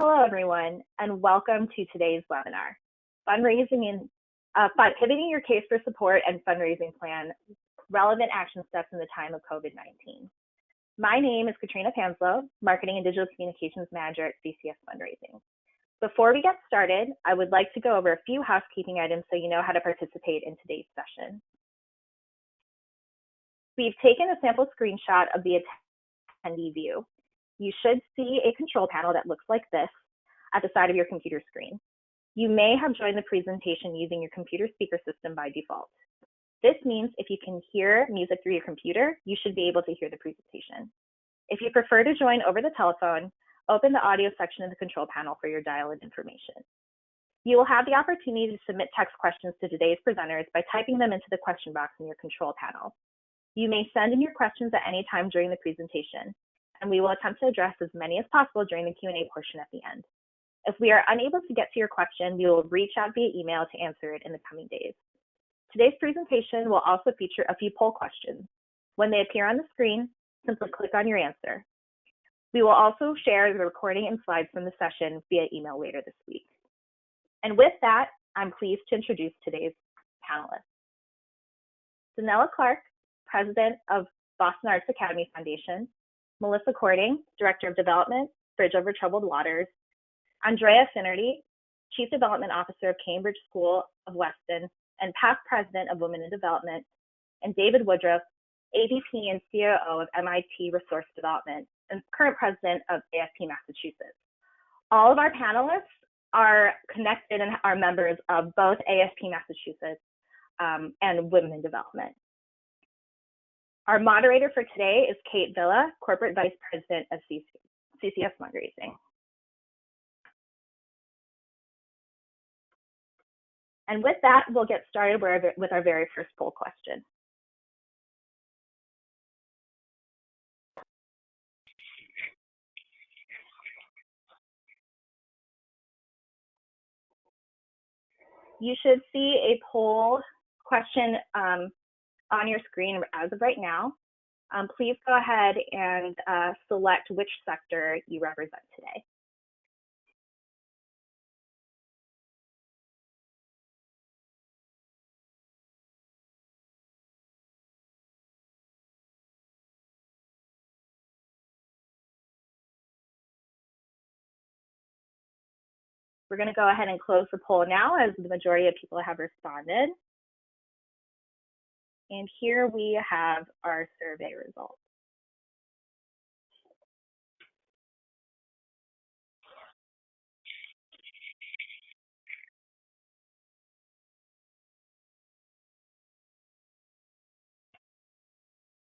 Hello, everyone, and welcome to today's webinar, Pivoting Your Case for Support and Fundraising Plan, Relevant Action Steps in the Time of COVID-19. My name is Katrina Panslow, Marketing and Digital Communications Manager at CCS Fundraising. Before we get started, I would like to go over a few housekeeping items so you know how to participate in today's session. We've taken a sample screenshot of the attendee view. You should see a control panel that looks like this at the side of your computer screen. You may have joined the presentation using your computer speaker system by default. This means if you can hear music through your computer, you should be able to hear the presentation. If you prefer to join over the telephone, open the audio section of the control panel for your dial-in information. You will have the opportunity to submit text questions to today's presenters by typing them into the question box in your control panel. You may send in your questions at any time during the presentation, and we will attempt to address as many as possible during the Q&A portion at the end. If we are unable to get to your question, we will reach out via email to answer it in the coming days. Today's presentation will also feature a few poll questions. When they appear on the screen, simply click on your answer. We will also share the recording and slides from the session via email later this week. And with that, I'm pleased to introduce today's panelists. Denella Clark, President of Boston Arts Academy Foundation, Melissa Cording, Director of Development, Bridge Over Troubled Waters, Andrea Finnerty, Chief Development Officer of Cambridge School of Weston and past President of Women in Development, and David Woodruff, AVP and COO of MIT Resource Development and current President of AFP Massachusetts. All of our panelists are connected and are members of both AFP Massachusetts and Women in Development. Our moderator for today is Kate Villa, Corporate Vice President of CCS Fundraising. And with that, we'll get started with our very first poll question. You should see a poll question on your screen as of right now. Please go ahead and select which sector you represent today. We're going to go ahead and close the poll now as the majority of people have responded. And here we have our survey results.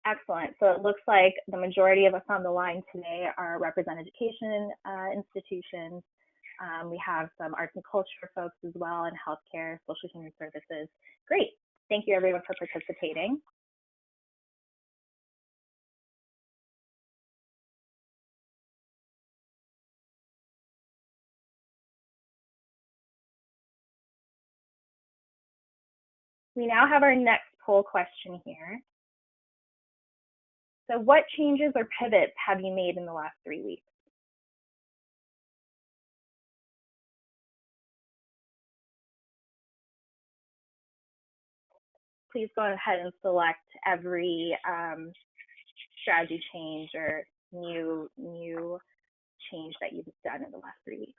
Excellent. So it looks like the majority of us on the line today are represent education institutions. We have some arts and culture folks as well, and healthcare, social human services. Great. Thank you, everyone, for participating. We now have our next poll question here. So what changes or pivots have you made in the last 3 weeks? Please go ahead and select every strategy change or new change that you've done in the last 3 weeks.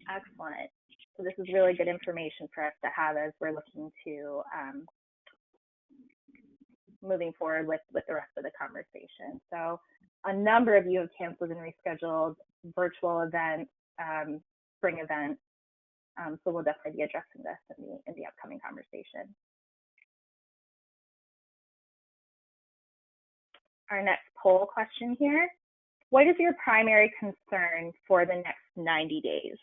Excellent. So this is really good information for us to have as we're looking to moving forward with the rest of the conversation. So a number of you have canceled and rescheduled virtual events, spring events. So we'll definitely be addressing this in the upcoming conversation. Our next poll question here What is your primary concern for the next 90 days?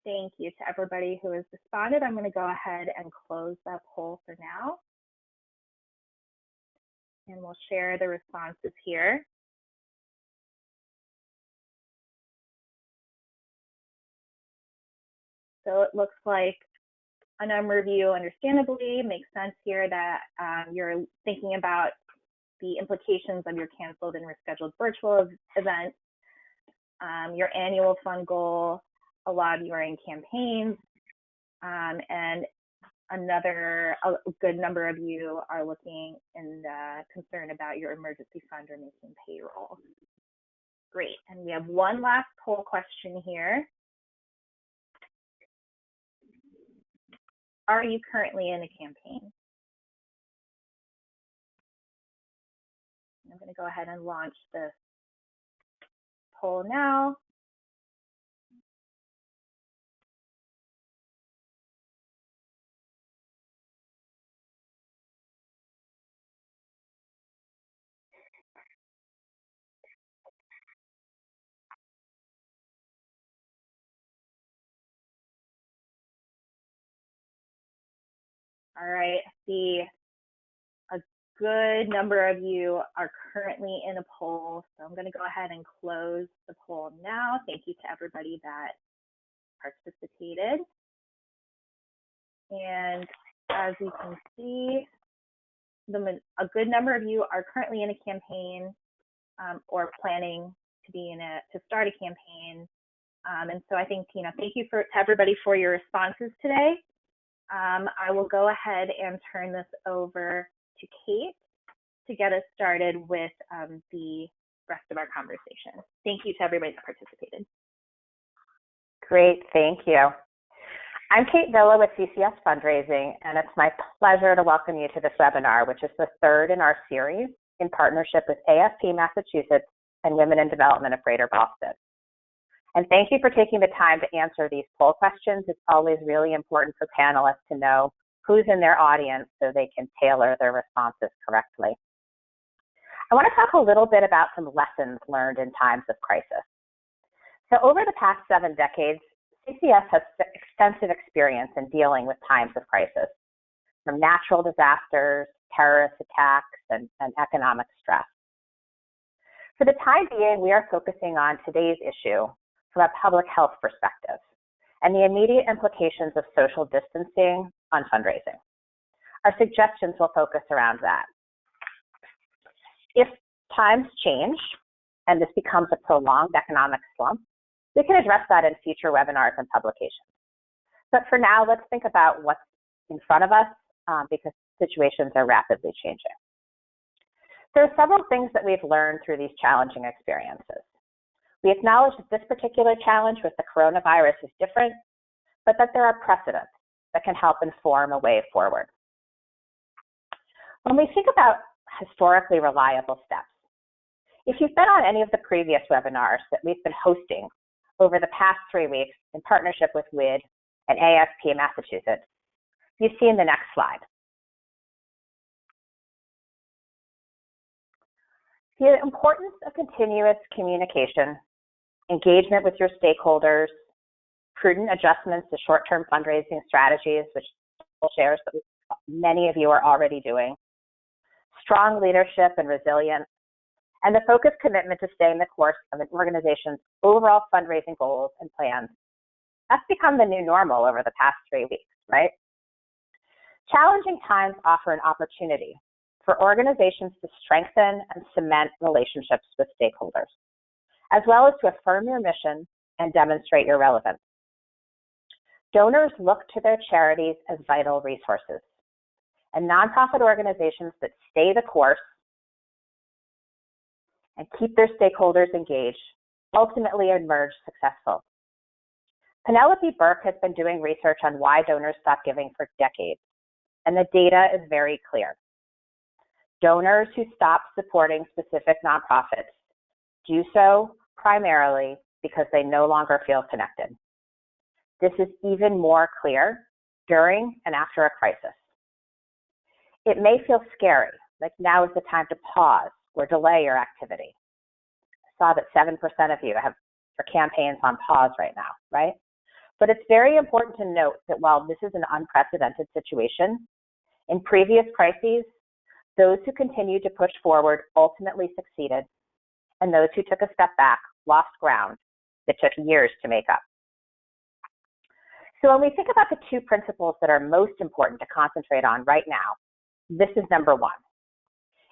Thank you to everybody who has responded. I'm going to go ahead and close that poll for now. And we'll share the responses here. So it looks like a number of you, understandably, makes sense here that you're thinking about the implications of your canceled and rescheduled virtual events, your annual fund goal. A lot of you are in campaigns, and a good number of you are looking and concerned about your emergency fund or making payroll. Great, and we have one last poll question here. Are you currently in a campaign? I'm going to go ahead and launch this poll now. All right, I see a good number of you are currently in a poll, so I'm going to go ahead and close the poll now. Thank you to everybody that participated. And as you can see, a good number of you are currently in a campaign or planning to start a campaign. And so I think, thank you to everybody for your responses today. I will go ahead and turn this over to Kate to get us started with the rest of our conversation. Thank you to everybody that participated. Great, thank you. I'm Kate Villa with CCS Fundraising, and it's my pleasure to welcome you to this webinar, which is the third in our series in partnership with AFP Massachusetts and Women in Development of Greater Boston. And thank you for taking the time to answer these poll questions. It's always really important for panelists to know who's in their audience so they can tailor their responses correctly. I want to talk a little bit about some lessons learned in times of crisis. So over the past 7 decades, CCS has extensive experience in dealing with times of crisis, from natural disasters, terrorist attacks, and economic stress. For the time being, we are focusing on today's issue from a public health perspective and the immediate implications of social distancing on fundraising. Our suggestions will focus around that. If times change and this becomes a prolonged economic slump, we can address that in future webinars and publications. But for now, let's think about what's in front of us because situations are rapidly changing. There are several things that we've learned through these challenging experiences. We acknowledge that this particular challenge with the coronavirus is different, but that there are precedents that can help inform a way forward. When we think about historically reliable steps, if you've been on any of the previous webinars that we've been hosting over the past 3 weeks in partnership with WID and AFP Massachusetts, you've seen the next slide. The importance of continuous communication, engagement with your stakeholders, prudent adjustments to short-term fundraising strategies, which we'll share, so many of you are already doing, strong leadership and resilience, and the focused commitment to staying the course of an organization's overall fundraising goals and plans. That's become the new normal over the past 3 weeks, right? Challenging times offer an opportunity for organizations to strengthen and cement relationships with stakeholders, as well as to affirm your mission and demonstrate your relevance. Donors look to their charities as vital resources, And nonprofit organizations that stay the course and keep their stakeholders engaged ultimately emerge successful. Penelope Burke has been doing research on why donors stop giving for decades, and the data is very clear. Donors who stop supporting specific nonprofits do so primarily because they no longer feel connected. This is even more clear during and after a crisis. It may feel scary, like now is the time to pause or delay your activity. I saw that 7% of you have your campaigns on pause right now, right? But it's very important to note that while this is an unprecedented situation, in previous crises, those who continued to push forward ultimately succeeded, and those who took a step back lost ground that took years to make up. So when we think about the two principles that are most important to concentrate on right now, this is number one.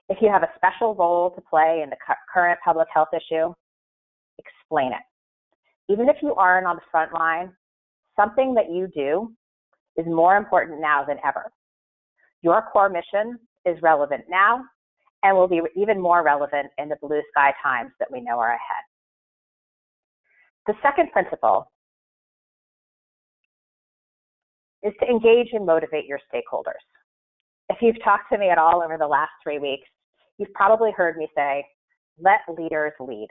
If you have a special role to play in the current public health issue, explain it. Even if you aren't on the front line, something that you do is more important now than ever. Your core mission is relevant now and will be even more relevant in the blue sky times that we know are ahead. The second principle is to engage and motivate your stakeholders. If you've talked to me at all over the last 3 weeks, you've probably heard me say, let leaders lead.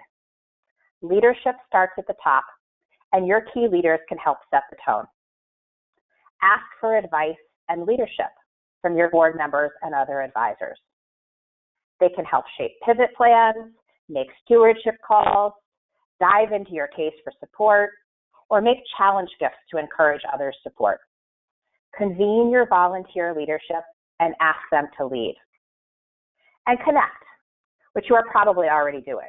Leadership starts at the top, and your key leaders can help set the tone. Ask for advice and leadership from your board members and other advisors. They can help shape pivot plans, make stewardship calls, dive into your case for support, or make challenge gifts to encourage others' support. Convene your volunteer leadership and ask them to lead. And connect, which you are probably already doing.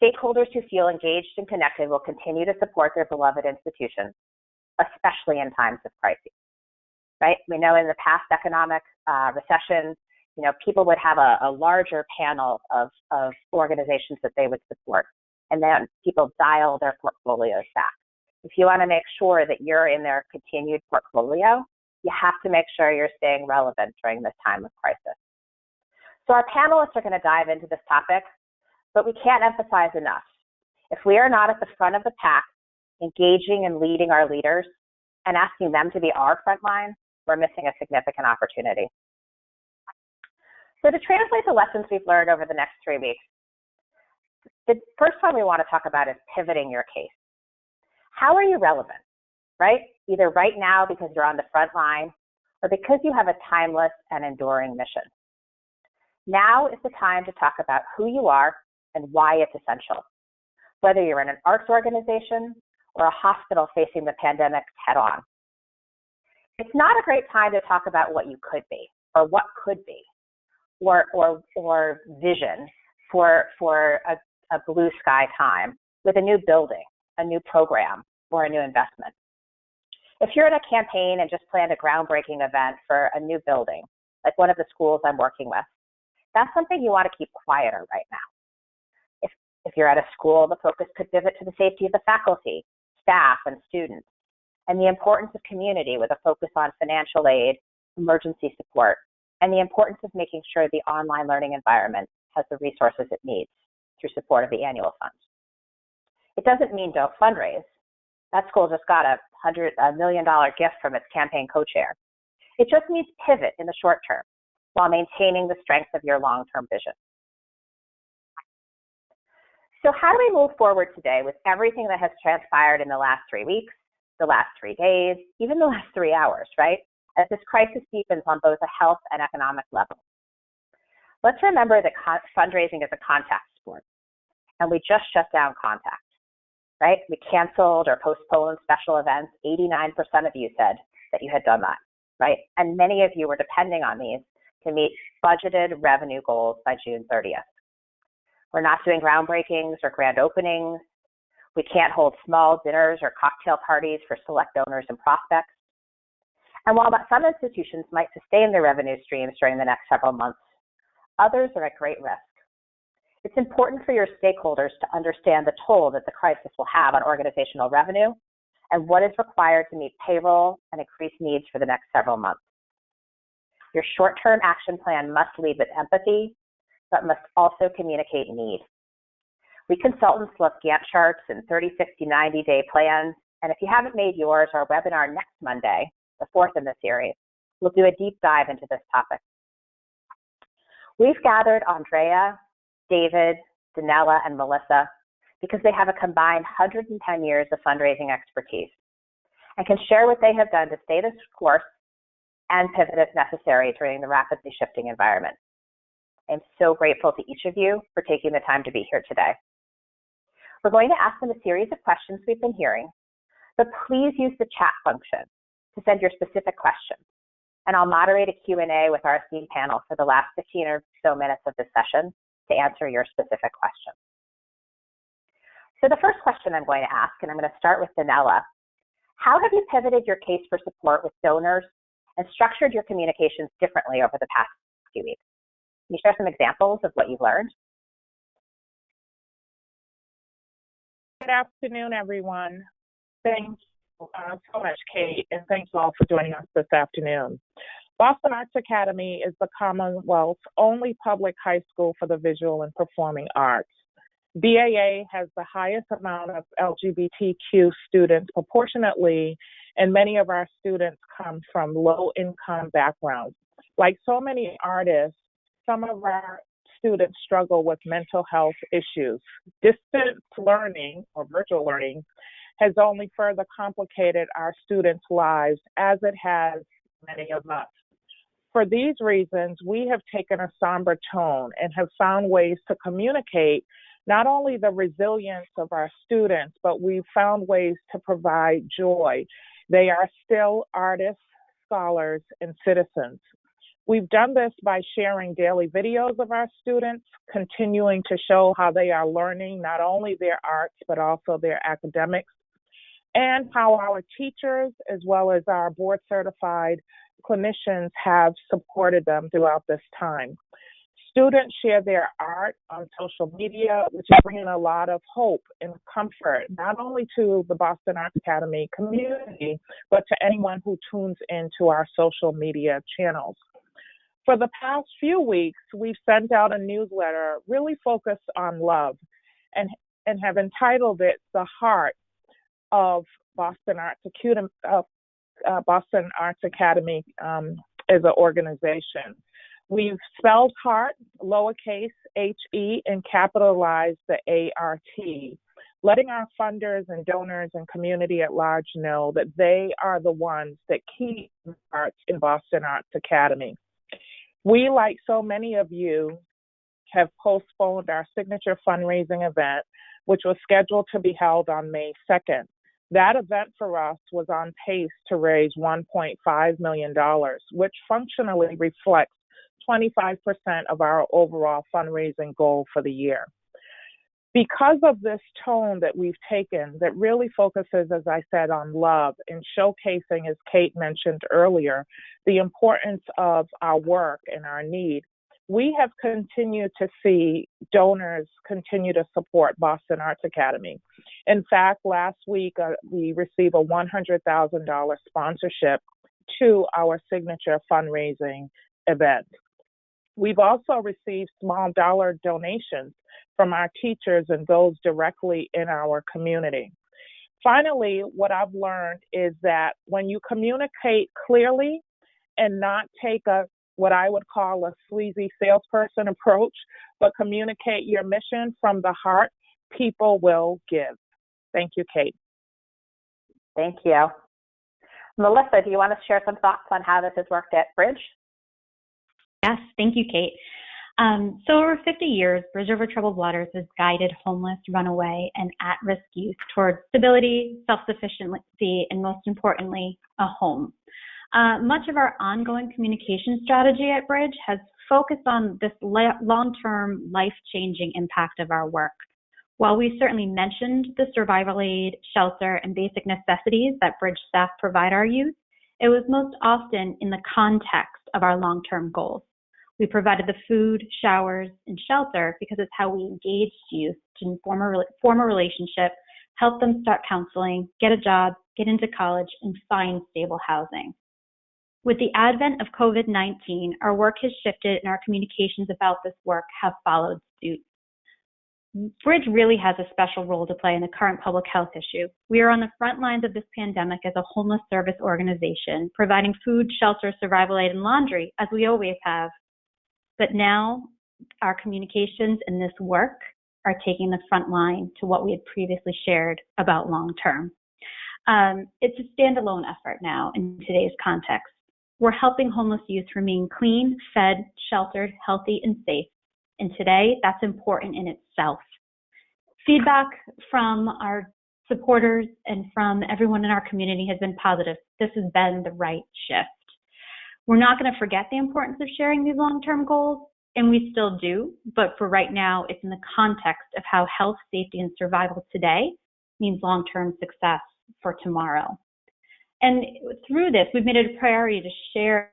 Stakeholders who feel engaged and connected will continue to support their beloved institutions, especially in times of crisis. Right? We know in the past economic recession, people would have a larger panel of organizations that they would support, and then people dial their portfolios back. If you want to make sure that you're in their continued portfolio, you have to make sure you're staying relevant during this time of crisis. So our panelists are going to dive into this topic, but we can't emphasize enough. If we are not at the front of the pack, engaging and leading our leaders and asking them to be our front line, we're missing a significant opportunity. So to translate the lessons we've learned over the next 3 weeks, the first one we want to talk about is pivoting your case. How are you relevant, right? Either right now because you're on the front line or because you have a timeless and enduring mission. Now is the time to talk about who you are and why it's essential, whether you're in an arts organization or a hospital facing the pandemic head on. It's not a great time to talk about what you could be or what could be or vision for a blue sky time with a new building, a new program, or a new investment. If you're in a campaign and just planned a groundbreaking event for a new building, like one of the schools I'm working with, that's something you want to keep quieter right now. If you're at a school, the focus could pivot to the safety of the faculty, staff, and students, and the importance of community with a focus on financial aid, emergency support, and the importance of making sure the online learning environment has the resources it needs through support of the annual funds. It doesn't mean don't fundraise. That school just got a $1 million gift from its campaign co-chair. It just means pivot in the short term while maintaining the strength of your long-term vision. So how do we move forward today with everything that has transpired in the last 3 weeks, the last 3 days, even the last 3 hours, right? As this crisis deepens on both a health and economic level. Let's remember that fundraising is a contact sport, and we just shut down contact, right? We canceled or postponed special events. 89% of you said that you had done that, right? And many of you were depending on these to meet budgeted revenue goals by June 30th. We're not doing groundbreakings or grand openings. We can't hold small dinners or cocktail parties for select donors and prospects. And while some institutions might sustain their revenue streams during the next several months, others are at great risk. It's important for your stakeholders to understand the toll that the crisis will have on organizational revenue and what is required to meet payroll and increased needs for the next several months. Your short-term action plan must lead with empathy, but must also communicate need. We consultants love Gantt charts and 30, 60, 90-day plans, and if you haven't made yours, our webinar next Monday, the fourth in the series, we'll do a deep dive into this topic. We've gathered Andrea, David, Denella, and Melissa because they have a combined 110 years of fundraising expertise and can share what they have done to stay the course and pivot if necessary during the rapidly shifting environment. I'm so grateful to each of you for taking the time to be here today. We're going to ask them a series of questions we've been hearing, but please use the chat function to send your specific questions. And I'll moderate a Q&A with our esteemed panel for the last 15 or so minutes of this session to answer your specific questions. So the first question I'm going to ask, and I'm going to start with Denella, how have you pivoted your case for support with donors and structured your communications differently over the past few weeks? Can you share some examples of what you've learned? Good afternoon, everyone. Thank you so much, Kate, and thanks all for joining us this afternoon. Boston Arts Academy is the Commonwealth's only public high school for the visual and performing arts. BAA has the highest amount of LGBTQ students proportionately, and many of our students come from low-income backgrounds. Like so many artists, some of our students struggle with mental health issues. Distance learning or virtual learning has only further complicated our students' lives as it has many of us. For these reasons, we have taken a somber tone and have found ways to communicate not only the resilience of our students, but we've found ways to provide joy. They are still artists, scholars, and citizens. We've done this by sharing daily videos of our students, continuing to show how they are learning not only their arts, but also their academics, and how our teachers, as well as our board-certified clinicians, have supported them throughout this time. Students share their art on social media, which is bringing a lot of hope and comfort, not only to the Boston Arts Academy community, but to anyone who tunes into our social media channels. For the past few weeks, we've sent out a newsletter really focused on love and have entitled it The Heart of Boston Arts Academy as an organization. We've spelled heart, lowercase h-e, and capitalized the A-R-T, letting our funders and donors and community at large know that they are the ones that keep arts in Boston Arts Academy. We, like so many of you, have postponed our signature fundraising event, which was scheduled to be held on May 2nd. That event for us was on pace to raise $1.5 million, which functionally reflects 25% of our overall fundraising goal for the year. Because of this tone that we've taken that really focuses, as I said, on love and showcasing, as Kate mentioned earlier, the importance of our work and our need, we have continued to see donors continue to support Boston Arts Academy. In fact, last week, we received a $100,000 sponsorship to our signature fundraising event. We've also received small dollar donations from our teachers and those directly in our community. Finally, what I've learned is that when you communicate clearly and not take what I would call a sleazy salesperson approach, but communicate your mission from the heart, people will give. Thank you, Kate. Thank you. Melissa, do you want to share some thoughts on how this has worked at Bridge? Yes, thank you, Kate. So over 50 years, Bridge Over Troubled Waters has guided homeless, runaway, and at-risk youth towards stability, self-sufficiency, and most importantly, a home. Much of our ongoing communication strategy at Bridge has focused on this long-term, life-changing impact of our work. While we certainly mentioned the survival aid, shelter, and basic necessities that Bridge staff provide our youth, it was most often in the context of our long-term goals. We provided the food, showers, and shelter because it's how we engaged youth to form a relationship, help them start counseling, get a job, get into college, and find stable housing. With the advent of COVID-19, our work has shifted and our communications about this work have followed suit. Bridge really has a special role to play in the current public health issue. We are on the front lines of this pandemic as a homeless service organization, providing food, shelter, survival aid, and laundry, as we always have. But now, our communications and this work are taking the front line to what we had previously shared about long-term. It's a standalone effort now in today's context. We're helping homeless youth remain clean, fed, sheltered, healthy, and safe. And today, that's important in itself. Feedback from our supporters and from everyone in our community has been positive. This has been the right shift. We're not going to forget the importance of sharing these long-term goals, and we still do, but for right now, it's in the context of how health, safety, and survival today means long-term success for tomorrow. And through this, we've made it a priority to share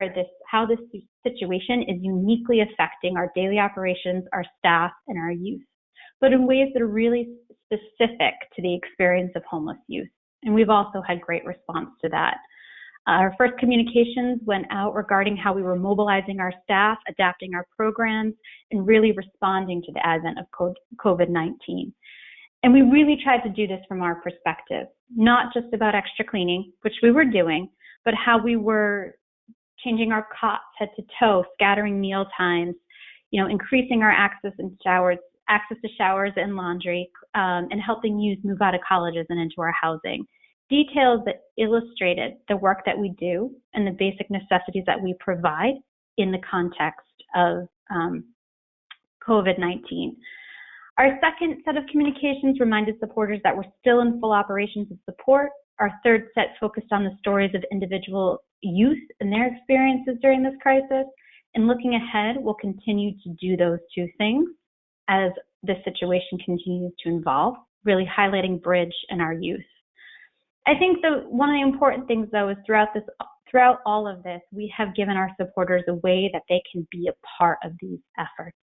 how this situation is uniquely affecting our daily operations, our staff, and our youth, but in ways that are really specific to the experience of homeless youth. And we've also had great response to that. Our first communications went out regarding how we were mobilizing our staff, adapting our programs, and really responding to the advent of COVID-19. And we really tried to do this from our perspective, not just about extra cleaning, which we were doing, but how we were changing our cots head to toe, scattering meal times, increasing our access to showers and laundry, and helping youth move out of colleges and into our housing. Details that illustrated the work that we do and the basic necessities that we provide in the context of COVID-19. Our second set of communications reminded supporters that we're still in full operations of support. Our third set focused on the stories of individual youth and their experiences during this crisis. And looking ahead, we'll continue to do those two things as the situation continues to evolve, really highlighting Bridge and our youth. I think one of the important things, though, is throughout all of this, we have given our supporters a way that they can be a part of these efforts.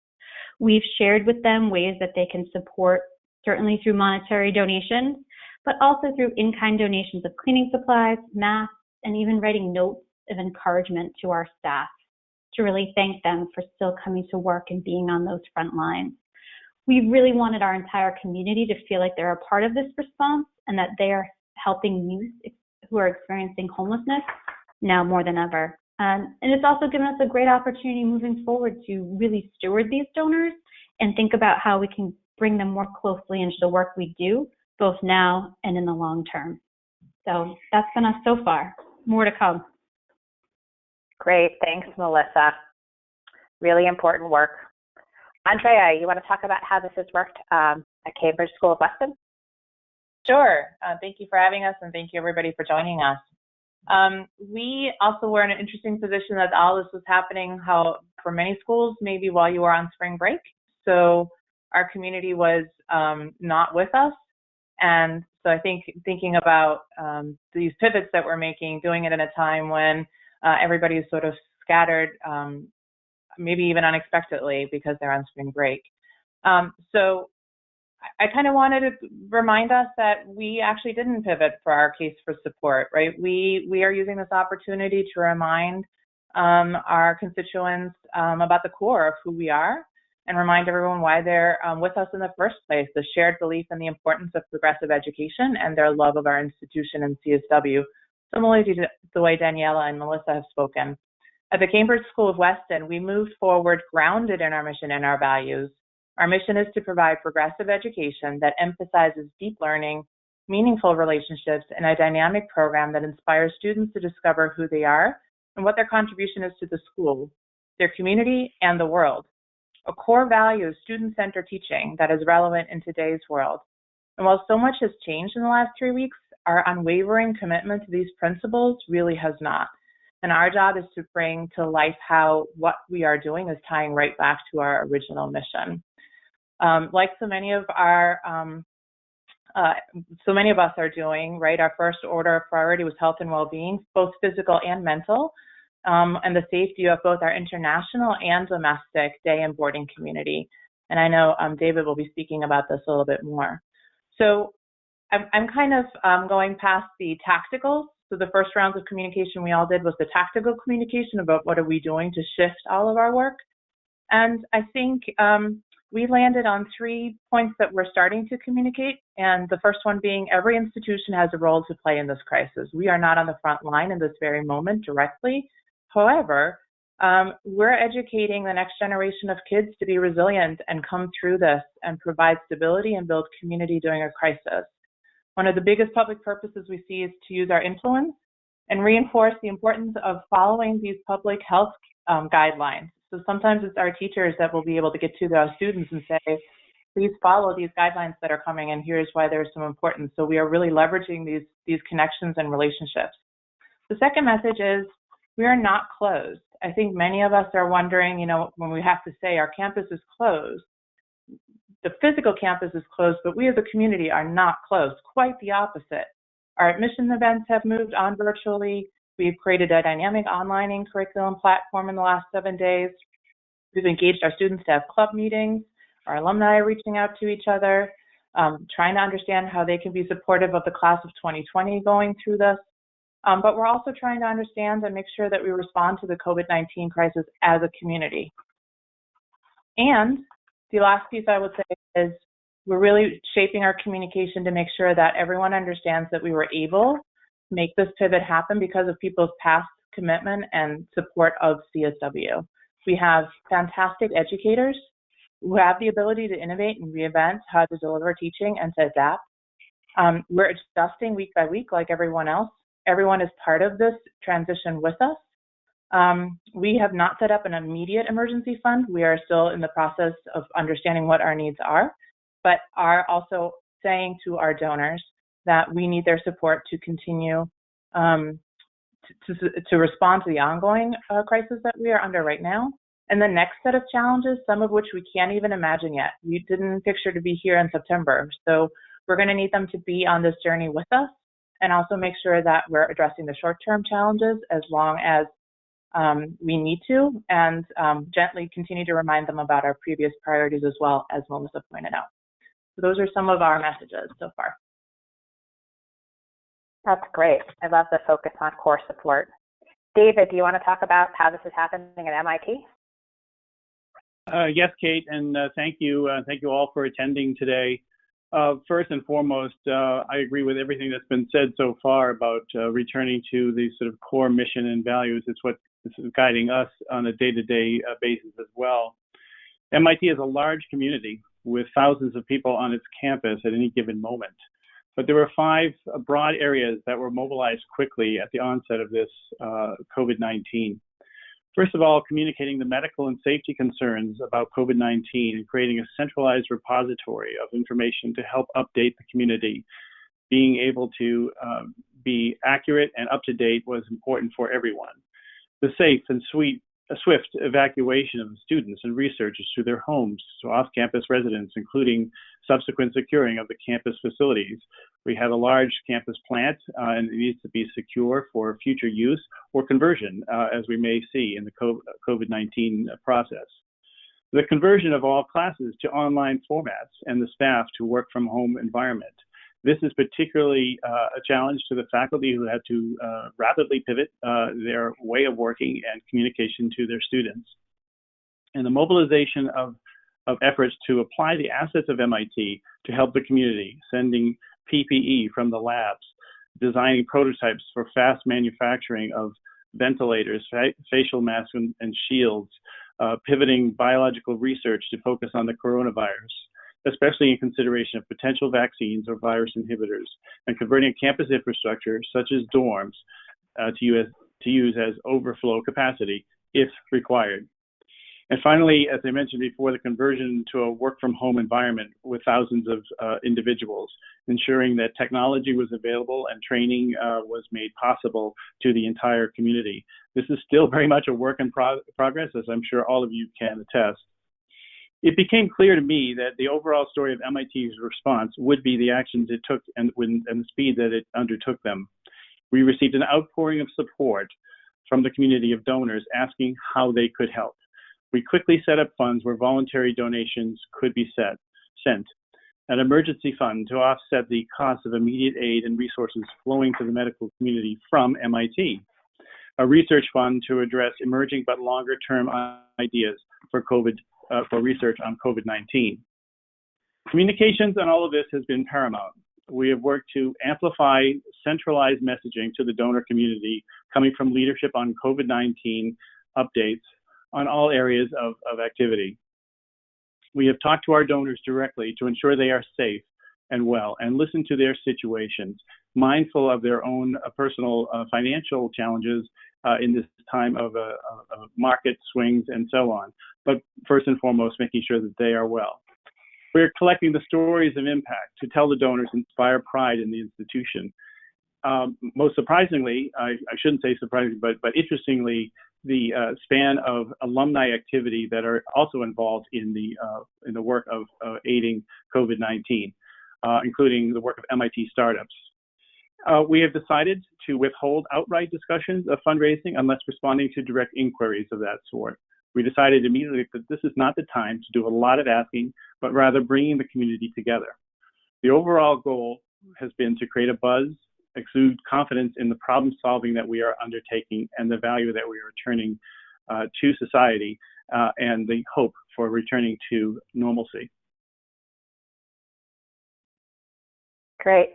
We've shared with them ways that they can support, certainly through monetary donations, but also through in-kind donations of cleaning supplies, masks, and even writing notes of encouragement to our staff to really thank them for still coming to work and being on those front lines. We really wanted our entire community to feel like they're a part of this response and that they are helping youth who are experiencing homelessness now more than ever. And it's also given us a great opportunity moving forward to really steward these donors and think about how we can bring them more closely into the work we do, both now and in the long term. So that's been us so far. More to come. Great. Thanks, Melissa. Really important work. Andrea, you want to talk about how this has worked at Cambridge School of Weston? Sure. Thank you for having us, and thank you, everybody, for joining us. We also were in an interesting position that all this was happening for many schools, maybe while you were on spring break. So our community was not with us. And so I think thinking about these pivots that we're making, doing it in a time when everybody is sort of scattered, maybe even unexpectedly because they're on spring break. So I kind of wanted to remind us that we actually didn't pivot for our case for support, right? We are using this opportunity to remind our constituents about the core of who we are and remind everyone why they're with us in the first place, the shared belief in the importance of progressive education and their love of our institution and CSW, similarly to the way Denella and Melissa have spoken. At the Cambridge School of Weston, we moved forward grounded in our mission and our values. Our mission is to provide progressive education that emphasizes deep learning, meaningful relationships, and a dynamic program that inspires students to discover who they are and what their contribution is to the school, their community, and the world. A core value is student-centered teaching that is relevant in today's world. And while so much has changed in the last 3 weeks, our unwavering commitment to these principles really has not. And our job is to bring to life how what we are doing is tying right back to our original mission. Like so many of us are doing, right? Our first order of priority was health and well-being, both physical and mental, and the safety of both our international and domestic day and boarding community. And I know David will be speaking about this a little bit more. So I'm kind of going past the tacticals So the first rounds of communication we all did was the tactical communication about what are we doing to shift all of our work. And I think we landed on 3 points that we're starting to communicate. And the first one being every institution has a role to play in this crisis. We are not on the front line in this very moment directly. However, we're educating the next generation of kids to be resilient and come through this and provide stability and build community during a crisis. One of the biggest public purposes we see is to use our influence and reinforce the importance of following these public health guidelines. So sometimes it's our teachers that will be able to get to the students and say, please follow these guidelines that are coming, and here's why they're so important. So we are really leveraging these connections and relationships. The second message is we are not closed. I think many of us are wondering, when we have to say our campus is closed, the physical campus is closed, but we as a community are not closed. Quite the opposite. Our admission events have moved on virtually. We've created a dynamic online curriculum platform in the last 7 days. We've engaged our students to have club meetings. Our alumni are reaching out to each other, trying to understand how they can be supportive of the class of 2020 going through this. But we're also trying to understand and make sure that we respond to the COVID-19 crisis as a community. And the last piece I would say is we're really shaping our communication to make sure that everyone understands that we were able to make this pivot happen because of people's past commitment and support of CSW. We have fantastic educators who have the ability to innovate and reinvent how to deliver teaching and to adapt. We're adjusting week by week like everyone else. Everyone is part of this transition with us. We have not set up an immediate emergency fund. We are still in the process of understanding what our needs are, but are also saying to our donors that we need their support to continue to respond to the ongoing crisis that we are under right now. And the next set of challenges, some of which we can't even imagine yet. We didn't picture to be here in September. So we're going to need them to be on this journey with us and also make sure that we're addressing the short-term challenges as long as we need to, and gently continue to remind them about our previous priorities as well, as Melissa pointed out. So those are some of our messages so far. That's great. I love the focus on core support. David, do you want to talk about how this is happening at MIT? Yes, Kate, and thank you. Thank you all for attending today. First and foremost, I agree with everything that's been said so far about returning to the sort of core mission and values. It's what is guiding us on a day-to-day basis as well. MIT is a large community with thousands of people on its campus at any given moment. But there were 5 broad areas that were mobilized quickly at the onset of this COVID-19. First of all, communicating the medical and safety concerns about COVID-19 and creating a centralized repository of information to help update the community. Being able to be accurate and up to date was important for everyone. The safe and swift evacuation of students and researchers to their homes, to off-campus residents, including subsequent securing of the campus facilities. We have a large campus plant and it needs to be secure for future use or conversion, as we may see in the COVID-19 process. The conversion of all classes to online formats and the staff to work from home environment. This is particularly a challenge to the faculty who had to rapidly pivot their way of working and communication to their students. And the mobilization of efforts to apply the assets of MIT to help the community, sending PPE from the labs, designing prototypes for fast manufacturing of ventilators, facial masks and shields, pivoting biological research to focus on the coronavirus, especially in consideration of potential vaccines or virus inhibitors, and converting campus infrastructure such as dorms to use as overflow capacity if required. And finally, as I mentioned before, the conversion to a work-from-home environment with thousands of individuals, ensuring that technology was available and training was made possible to the entire community. This is still very much a work in progress, as I'm sure all of you can attest. It became clear to me that the overall story of MIT's response would be the actions it took and the speed that it undertook them. We received an outpouring of support from the community of donors asking how they could help. We quickly set up funds where voluntary donations could be sent. an emergency fund to offset the cost of immediate aid and resources flowing to the medical community from MIT, a research fund to address emerging but longer-term ideas for research on COVID-19. Communications on all of this has been paramount. We have worked to amplify centralized messaging to the donor community coming from leadership on COVID-19 updates on all areas of activity. We have talked to our donors directly to ensure they are safe and well and listen to their situations, mindful of their own personal financial challenges in this time of market swings and so on, but first and foremost, making sure that they are well. We're collecting the stories of impact to tell the donors, inspire pride in the institution. Most surprisingly, I shouldn't say surprisingly, but interestingly, the span of alumni activity that are also involved in the work of aiding COVID-19, including the work of MIT startups. We have decided to withhold outright discussions of fundraising unless responding to direct inquiries of that sort. We decided immediately that this is not the time to do a lot of asking, but rather bringing the community together. The overall goal has been to create a buzz, exude confidence in the problem solving that we are undertaking and the value that we are returning to society and the hope for returning to normalcy. Great.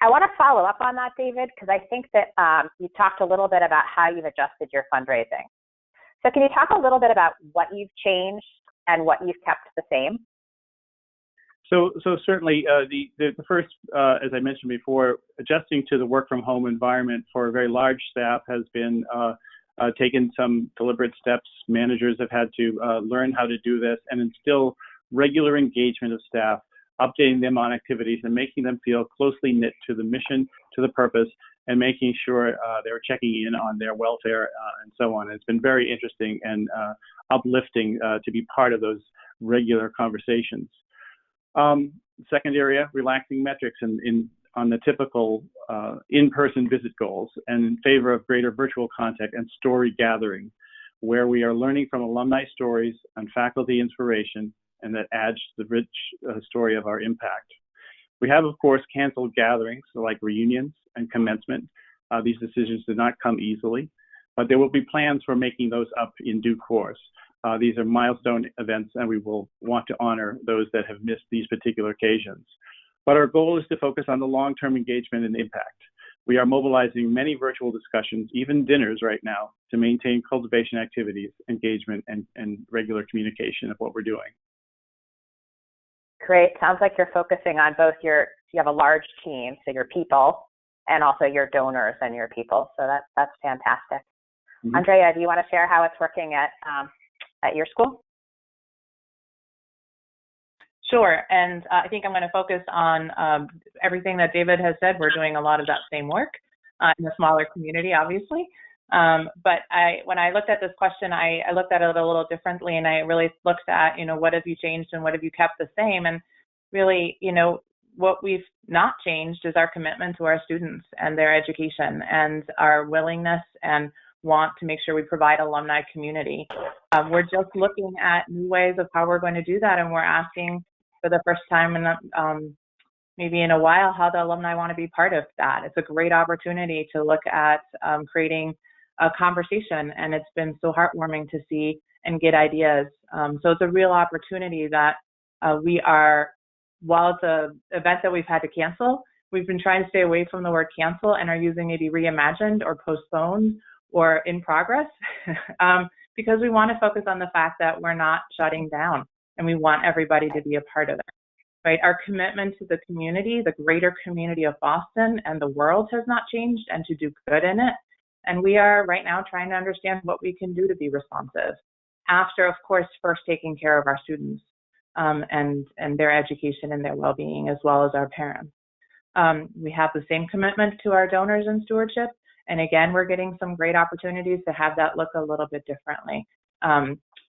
I want to follow up on that, David, because I think that you talked a little bit about how you've adjusted your fundraising. So can you talk a little bit about what you've changed and what you've kept the same? So certainly the first, as I mentioned before, adjusting to the work from home environment for a very large staff has been taken some deliberate steps. Managers have had to learn how to do this and instill regular engagement of staff, updating them on activities and making them feel closely knit to the mission, to the purpose, and making sure they're checking in on their welfare and so on. It's been very interesting and uplifting to be part of those regular conversations. Second area, relaxing metrics on the typical in-person visit goals and in favor of greater virtual contact and story gathering, where we are learning from alumni stories and faculty inspiration, and that adds to the rich story of our impact. We have, of course, canceled gatherings like reunions and commencement. These decisions did not come easily, but there will be plans for making those up in due course. These are milestone events, and we will want to honor those that have missed these particular occasions. But our goal is to focus on the long-term engagement and impact. We are mobilizing many virtual discussions, even dinners right now, to maintain cultivation activities, engagement, and regular communication of what we're doing. Great. Sounds like you're focusing on both you have a large team, so your people, and also your donors and your people. So that's fantastic. Mm-hmm. Andrea, do you want to share how it's working at your school? Sure, and I think I'm going to focus on everything that David has said. We're doing a lot of that same work in a smaller community, obviously. But when I looked at this question, I looked at it a little differently, and I really looked at, what have you changed and what have you kept the same? And really, what we've not changed is our commitment to our students and their education and our willingness and want to make sure we provide alumni community. We're just looking at new ways of how we're going to do that, and we're asking for the first time in maybe in a while how the alumni want to be part of that. It's a great opportunity to look at creating a conversation, and it's been so heartwarming to see and get ideas. So it's a real opportunity that we are, while it's an event that we've had to cancel, we've been trying to stay away from the word cancel and are using maybe reimagined or postponed or in progress because we want to focus on the fact that we're not shutting down and we want everybody to be a part of it, right? Our commitment to the community, the greater community of Boston and the world has not changed, and to do good in it. And we are right now trying to understand what we can do to be responsive after, of course, first taking care of our students and their education and their well-being, as well as our parents. We have the same commitment to our donors and stewardship. And again, we're getting some great opportunities to have that look a little bit differently.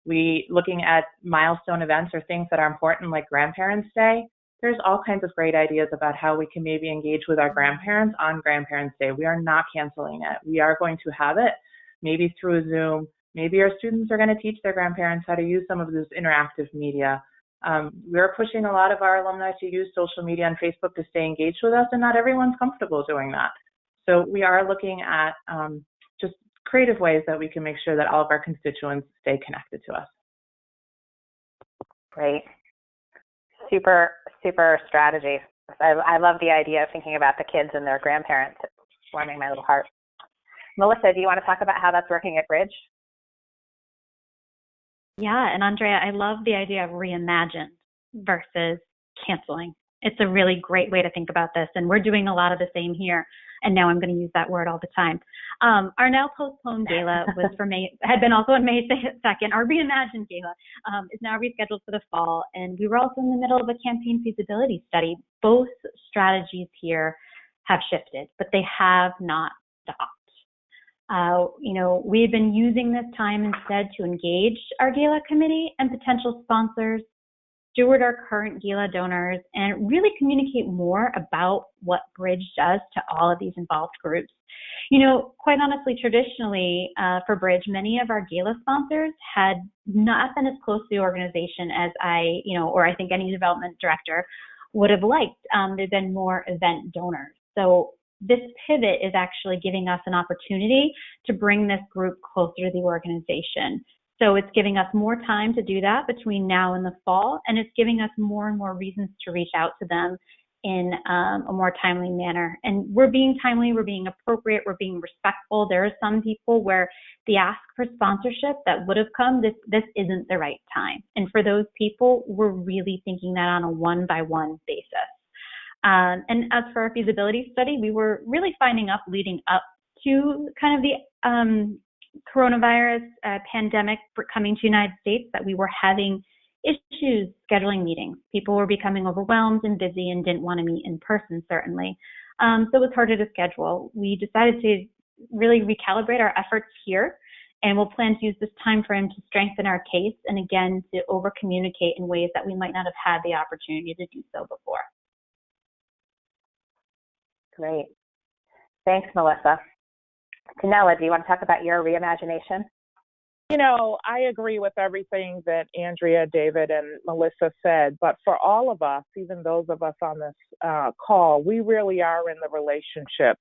Looking at milestone events or things that are important, like Grandparents' Day, there's all kinds of great ideas about how we can maybe engage with our grandparents on Grandparents' Day. We are not canceling it. We are going to have it, maybe through Zoom. Maybe our students are going to teach their grandparents how to use some of this interactive media. We're pushing a lot of our alumni to use social media and Facebook to stay engaged with us, and not everyone's comfortable doing that. So we are looking at just creative ways that we can make sure that all of our constituents stay connected to us. Great. Super, super strategy. I love the idea of thinking about the kids and their grandparents. It's warming my little heart. Melissa, do you want to talk about how that's working at Bridge? Yeah, and Andrea, I love the idea of reimagined versus canceling. It's a really great way to think about this, and we're doing a lot of the same here. And now I'm going to use that word all the time. Our now postponed gala was for May, had been also on May 2nd. Our reimagined gala is now rescheduled for the fall, and we were also in the middle of a campaign feasibility study. Both strategies here have shifted, but they have not stopped. We've been using this time instead to engage our gala committee and potential sponsors, steward our current gala donors, and really communicate more about what Bridge does to all of these involved groups. Quite honestly, traditionally for Bridge, many of our gala sponsors had not been as close to the organization as I think any development director would have liked. They've been more event donors. So this pivot is actually giving us an opportunity to bring this group closer to the organization. So it's giving us more time to do that between now and the fall, and it's giving us more and more reasons to reach out to them in a more timely manner. And we're being timely, we're being appropriate, we're being respectful. There are some people where the ask for sponsorship that would have come, this isn't the right time. And for those people, we're really thinking that on a one-by-one basis. And as for our feasibility study, we were really finding up leading up to kind of the coronavirus pandemic coming to the United States that we were having issues scheduling meetings. People were becoming overwhelmed and busy and didn't want to meet in person, certainly. So it was harder to schedule. We decided to really recalibrate our efforts here, and we'll plan to use this time frame to strengthen our case and again to over-communicate in ways that we might not have had the opportunity to do so before. Great. Thanks, Melissa. Denella, do you want to talk about your reimagination? I agree with everything that Andrea, David, and Melissa said, but for all of us, even those of us on this call, we really are in the relationship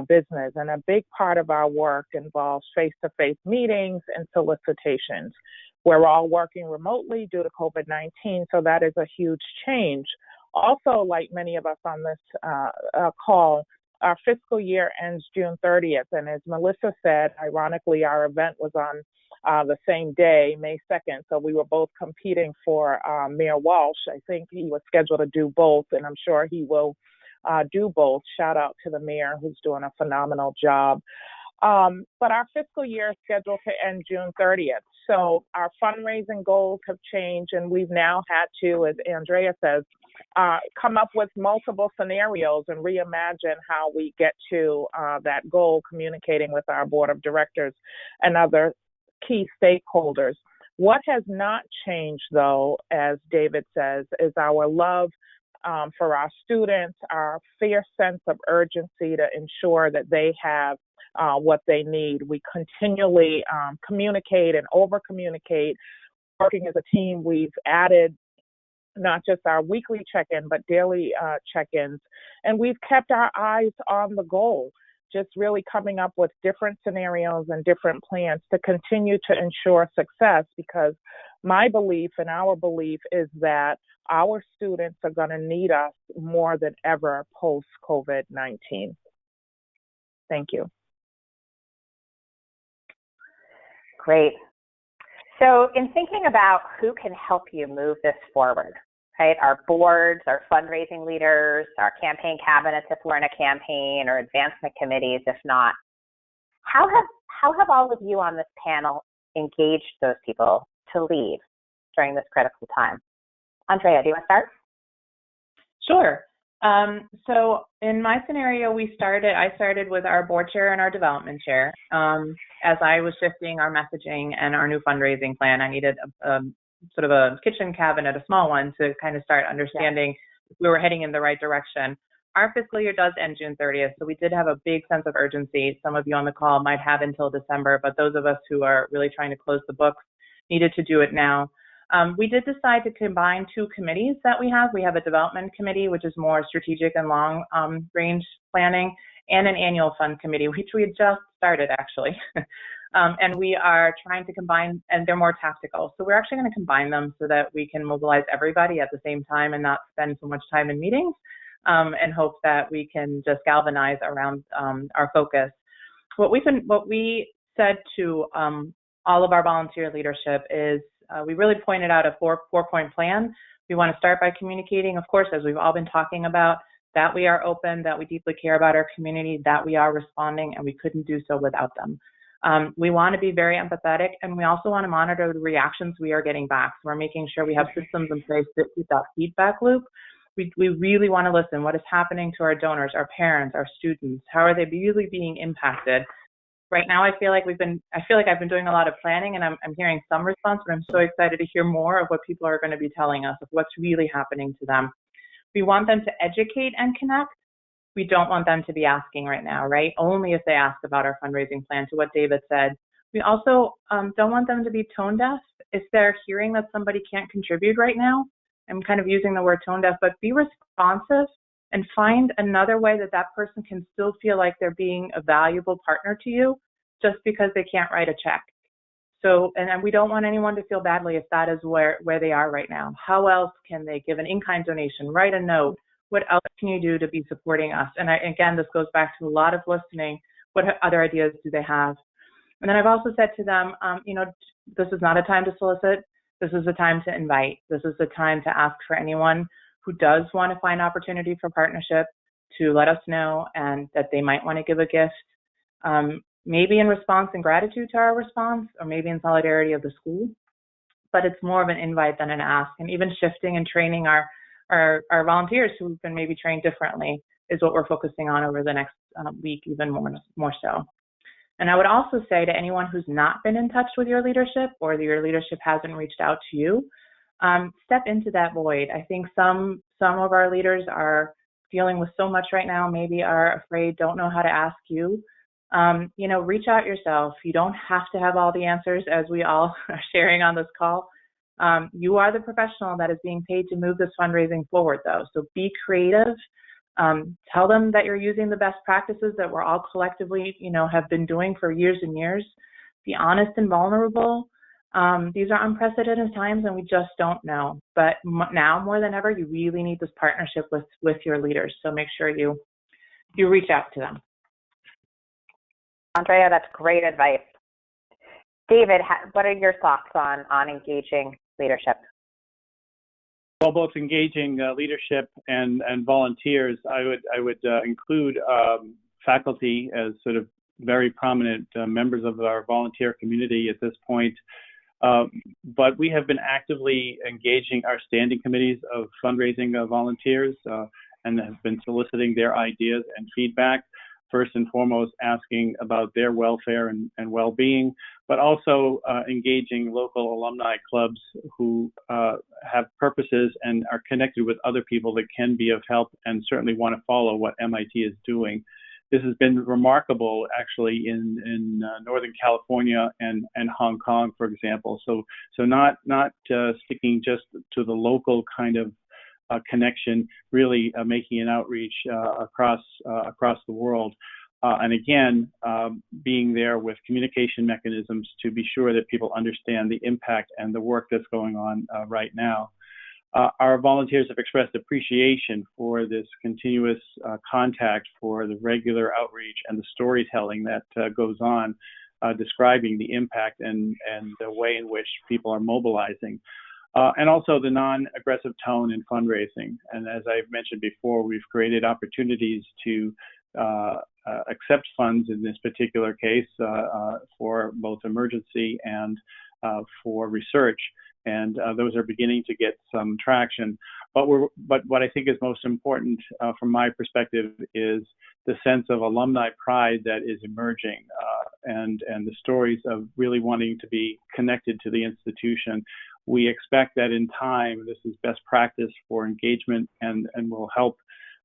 business, and a big part of our work involves face-to-face meetings and solicitations. We're all working remotely due to COVID-19, so that is a huge change. Also, like many of us on this call, our fiscal year ends June 30th, and as Melissa said, ironically, our event was on the same day, May 2nd, so we were both competing for Mayor Walsh. I think he was scheduled to do both, and I'm sure he will do both. Shout out to the mayor who's doing a phenomenal job. But our fiscal year is scheduled to end June 30th, so our fundraising goals have changed, and we've now had to, as Andrea says, come up with multiple scenarios and reimagine how we get to that goal, communicating with our board of directors and other key stakeholders. What has not changed, though, as David says, is our love for our students, our fierce sense of urgency to ensure that they have what they need. We continually communicate and over-communicate. Working as a team, we've added not just our weekly check-in, but daily check-ins. And we've kept our eyes on the goal, just really coming up with different scenarios and different plans to continue to ensure success, because my belief and our belief is that our students are going to need us more than ever post-COVID-19. Thank you. Great. So in thinking about who can help you move this forward, right? Our boards, our fundraising leaders, our campaign cabinets if we're in a campaign, or advancement committees if not. How have all of you on this panel engaged those people to lead during this critical time? Andrea, do you want to start? Sure. So in my scenario, I started with our board chair and our development chair. As I was shifting our messaging and our new fundraising plan, I needed sort of a kitchen cabinet, a small one, to kind of start understanding if we were heading in the right direction. Our fiscal year does end June 30th, so we did have a big sense of urgency. Some of you on the call might have until December, but those of us who are really trying to close the books needed to do it now. We did decide to combine two committees that we have. We have a development committee, which is more strategic and long range planning, and an annual fund committee, which we had just started actually. And we are trying to combine, and they're more tactical. So we're actually going to combine them so that we can mobilize everybody at the same time and not spend so much time in meetings, and hope that we can just galvanize around our focus. What we said to all of our volunteer leadership is we really pointed out a four-point plan. We want to start by communicating, of course, as we've all been talking about, that we are open, that we deeply care about our community, that we are responding, and we couldn't do so without them. We want to be very empathetic, and we also want to monitor the reactions we are getting back. So we're making sure we have systems in place that keep that feedback loop. We really want to listen. What is happening to our donors, our parents, our students? How are they really being impacted? Right now, I feel like I've been doing a lot of planning, and I'm hearing some response, but I'm so excited to hear more of what people are going to be telling us of what's really happening to them. We want them to educate and connect. We don't want them to be asking right now, right? Only if they ask about our fundraising plan, to what David said. We also don't want them to be tone deaf. If they're hearing that somebody can't contribute right now, I'm kind of using the word tone deaf, but be responsive and find another way that that person can still feel like they're being a valuable partner to you just because they can't write a check. So, and we don't want anyone to feel badly if that is where they are right now. How else can they give an in-kind donation, write a note? What else can you do to be supporting us? And again, this goes back to a lot of listening. What other ideas do they have? And then I've also said to them, this is not a time to solicit. This is a time to invite. This is the time to ask for anyone who does want to find opportunity for partnership to let us know, and that they might want to give a gift, maybe in response and gratitude to our response, or maybe in solidarity of the school. But it's more of an invite than an ask. And even shifting and training our volunteers who've been maybe trained differently is what we're focusing on over the next week, even more so. And I would also say to anyone who's not been in touch with your leadership, or your leadership hasn't reached out to you, step into that void. I think some of our leaders are dealing with so much right now, maybe are afraid, don't know how to ask you. Reach out yourself. You don't have to have all the answers, as we all are sharing on this call. You are the professional that is being paid to move this fundraising forward, though. So be creative. Tell them that you're using the best practices that we're all collectively, have been doing for years and years. Be honest and vulnerable. These are unprecedented times, and we just don't know. But now more than ever, you really need this partnership with your leaders. So make sure you reach out to them. Andrea, that's great advice. David, what are your thoughts on engaging leadership? Well, both engaging leadership and volunteers, I would include faculty as sort of very prominent members of our volunteer community at this point. But we have been actively engaging our standing committees of fundraising volunteers and have been soliciting their ideas and feedback. First and foremost, asking about their welfare and well-being, but also engaging local alumni clubs who have purposes and are connected with other people that can be of help and certainly want to follow what MIT is doing. This has been remarkable, actually, in Northern California and Hong Kong, for example. So not sticking just to the local kind of connection, really making an outreach across the world, and again, being there with communication mechanisms to be sure that people understand the impact and the work that's going on right now. Our volunteers have expressed appreciation for this continuous contact, for the regular outreach and the storytelling that goes on, describing the impact and the way in which people are mobilizing. And also the non-aggressive tone in fundraising. And as I've mentioned before, we've created opportunities to accept funds in this particular case for both emergency and for research. And those are beginning to get some traction. But what I think is most important from my perspective is the sense of alumni pride that is emerging and the stories of really wanting to be connected to the institution. We expect that in time, this is best practice for engagement and will help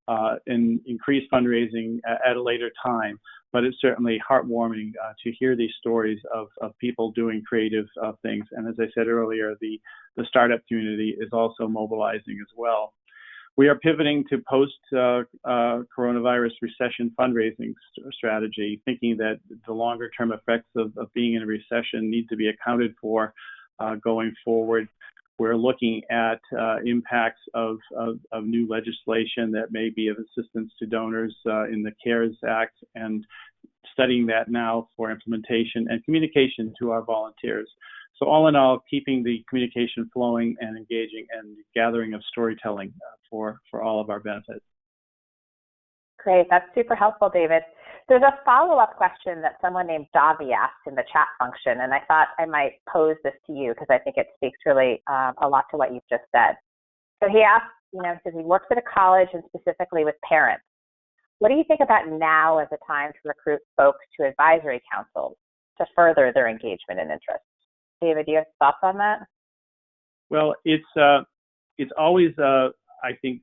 and increase fundraising at a later time. But it's certainly heartwarming to hear these stories of people doing creative things. And as I said earlier, the startup community is also mobilizing as well. We are pivoting to post-coronavirus recession fundraising strategy, thinking that the longer-term effects of being in a recession need to be accounted for going forward. We're looking at impacts of new legislation that may be of assistance to donors in the CARES Act, and studying that now for implementation and communication to our volunteers. So all in all, keeping the communication flowing and engaging and gathering of storytelling for all of our benefits. Great, that's super helpful, David. There's a follow-up question that someone named Davi asked in the chat function, and I thought I might pose this to you because I think it speaks really a lot to what you've just said. So he asked, because he works at a college and specifically with parents, what do you think about now as a time to recruit folks to advisory councils to further their engagement and interest? David, do you have thoughts on that? Well, it's always, I think,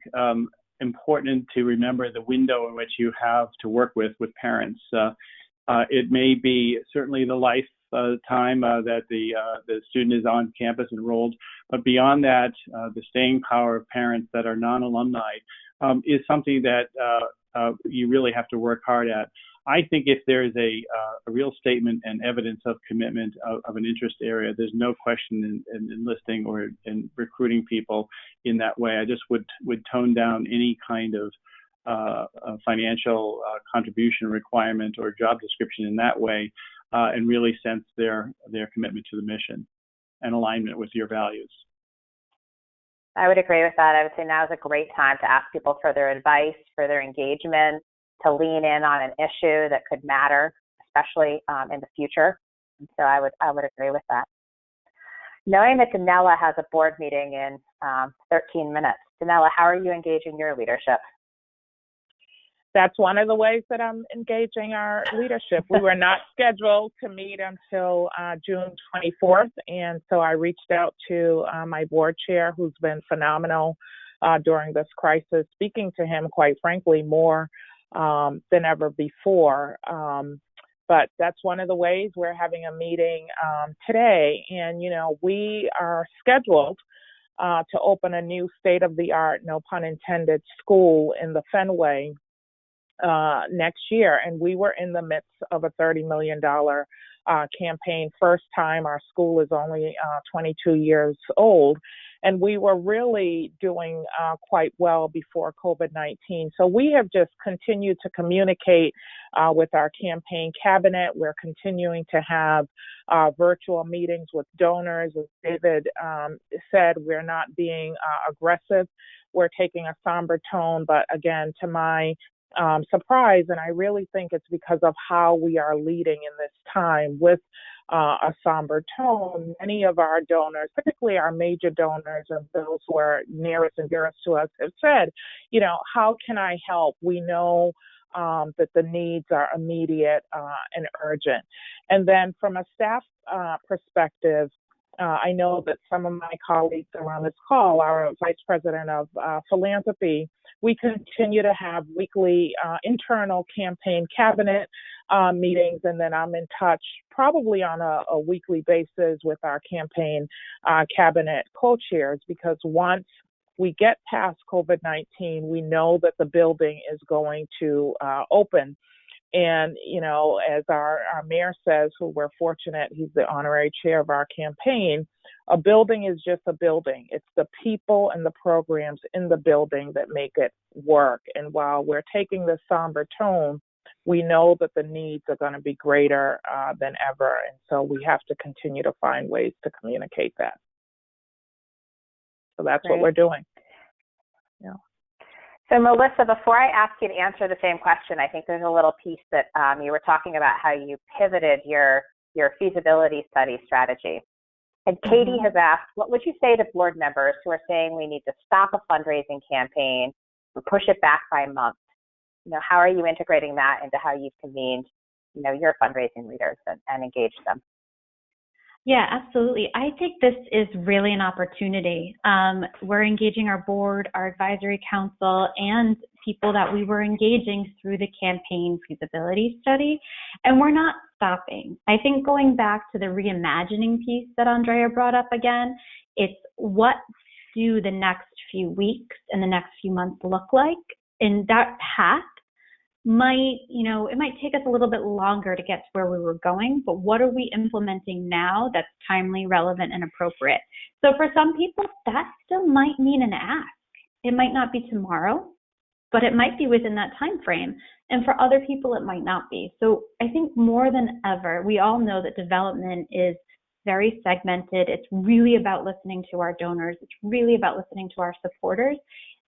important to remember the window in which you have to work with parents. It may be certainly the lifetime that the student is on campus enrolled, but beyond that, the staying power of parents that are non-alumni is something that you really have to work hard at. I think if there is a real statement and evidence of commitment of an interest area, there's no question in enlisting or in recruiting people in that way. I just would tone down any kind of financial contribution requirement or job description in that way, and really sense their commitment to the mission and alignment with your values. I would agree with that. I would say now is a great time to ask people for their advice, for their engagement, to lean in on an issue that could matter, especially in the future. And so I would agree with that. Knowing that Denella has a board meeting in 13 minutes, Denella, how are you engaging your leadership? That's one of the ways that I'm engaging our leadership. We were not scheduled to meet until June 24th, and so I reached out to my board chair, who's been phenomenal during this crisis, speaking to him, quite frankly, more than ever before. But that's one of the ways we're having a meeting today. And, we are scheduled to open a new state-of-the-art, no pun intended, school in the Fenway next year. And we were in the midst of a $30 million campaign. First time our school is only 22 years old. And we were really doing quite well before COVID-19. So we have just continued to communicate with our campaign cabinet. We're continuing to have virtual meetings with donors. As David said, we're not being aggressive. We're taking a somber tone, but again, to my surprise, and I really think it's because of how we are leading in this time with a somber tone. Many of our donors, particularly our major donors and those who are nearest and dearest to us, have said, how can I help? We know that the needs are immediate and urgent. And then from a staff perspective, I know that some of my colleagues are on this call, our Vice President of Philanthropy. We continue to have weekly internal campaign cabinet meetings, and then I'm in touch probably on a weekly basis with our campaign cabinet co-chairs, because once we get past COVID-19, we know that the building is going to open. And, as our mayor says, who we're fortunate, he's the honorary chair of our campaign, a building is just a building. It's the people and the programs in the building that make it work. And while we're taking this somber tone, we know that the needs are going to be greater than ever. And so we have to continue to find ways to communicate that. So that's what we're doing. Yeah. So Melissa, before I ask you to answer the same question, I think there's a little piece that you were talking about how you pivoted your feasibility study strategy. And Katie has asked, what would you say to board members who are saying we need to stop a fundraising campaign or push it back by a month? How are you integrating that into how you've convened, your fundraising leaders and engaged them? Yeah, absolutely. I think this is really an opportunity. We're engaging our board, our advisory council, and people that we were engaging through the campaign feasibility study, and we're not stopping. I think going back to the reimagining piece that Andrea brought up again, it's what do the next few weeks and the next few months look like? And that path might, it might take us a little bit longer to get to where we were going, but what are we implementing now that's timely, relevant, and appropriate? So for some people, that still might mean an ask. It might not be tomorrow, but it might be within that time frame. And for other people, it might not be. So I think more than ever, we all know that development is very segmented. It's really about listening to our donors. It's really about listening to our supporters.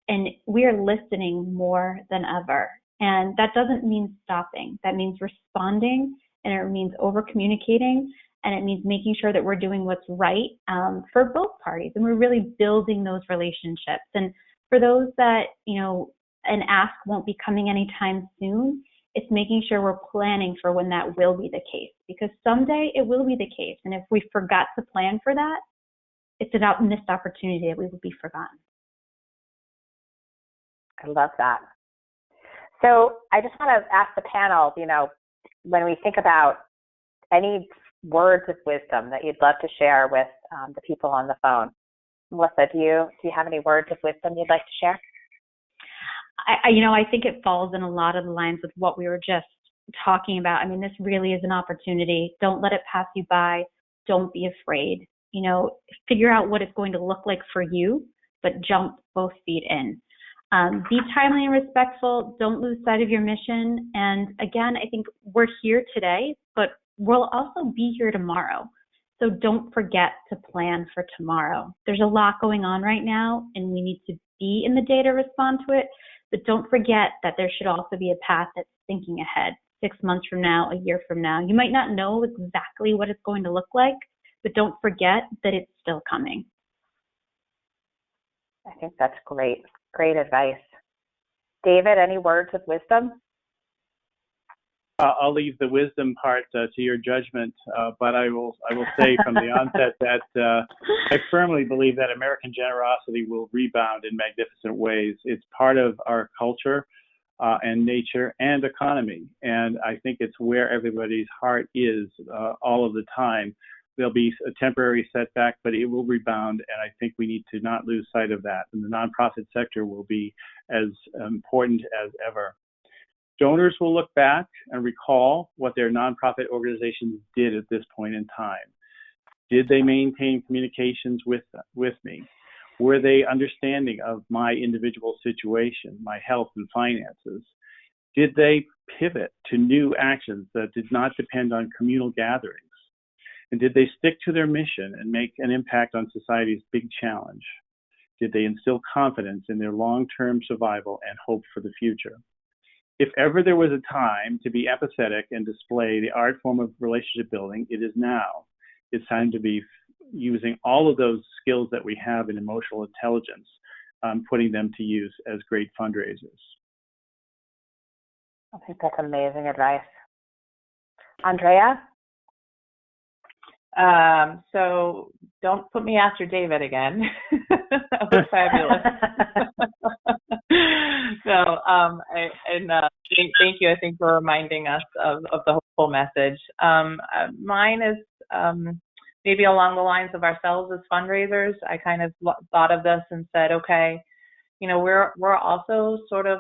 And we are listening more than ever. And that doesn't mean stopping. That means responding, and it means over-communicating, and it means making sure that we're doing what's right for both parties. And we're really building those relationships. And for those that, an ask won't be coming anytime soon, it's making sure we're planning for when that will be the case, because someday it will be the case. And if we forgot to plan for that, it's a missed opportunity that we will be forgotten. I love that. So I just want to ask the panel, when we think about any words of wisdom that you'd love to share with the people on the phone. Melissa, do you have any words of wisdom you'd like to share? I think it falls in a lot of the lines with what we were just talking about. I mean, this really is an opportunity. Don't let it pass you by. Don't be afraid. Figure out what it's going to look like for you, but jump both feet in. Be timely and respectful. Don't lose sight of your mission. And again, I think we're here today, but we'll also be here tomorrow. So don't forget to plan for tomorrow. There's a lot going on right now, and we need to be in the day to respond to it. But don't forget that there should also be a path that's thinking ahead, 6 months from now, a year from now. You might not know exactly what it's going to look like, but don't forget that it's still coming. I think that's great. Great advice. David, any words of wisdom? I'll leave the wisdom part to your judgment, but I will say from the onset that I firmly believe that American generosity will rebound in magnificent ways. It's part of our culture and nature and economy, and I think it's where everybody's heart is all of the time. There'll be a temporary setback, but it will rebound, and I think we need to not lose sight of that. And the nonprofit sector will be as important as ever. Donors will look back and recall what their nonprofit organizations did at this point in time. Did they maintain communications with me? Were they understanding of my individual situation, my health and finances? Did they pivot to new actions that did not depend on communal gatherings? And did they stick to their mission and make an impact on society's big challenge? Did they instill confidence in their long-term survival and hope for the future? If ever there was a time to be empathetic and display the art form of relationship building, it is now. It's time to be using all of those skills that we have in emotional intelligence, putting them to use as great fundraisers. I think that's amazing advice. Andrea? So don't put me after David again. That was fabulous. Thank you, I think, for reminding us of the hopeful message. Mine is maybe along the lines of ourselves as fundraisers. I kind of thought of this and said, okay, we're also sort of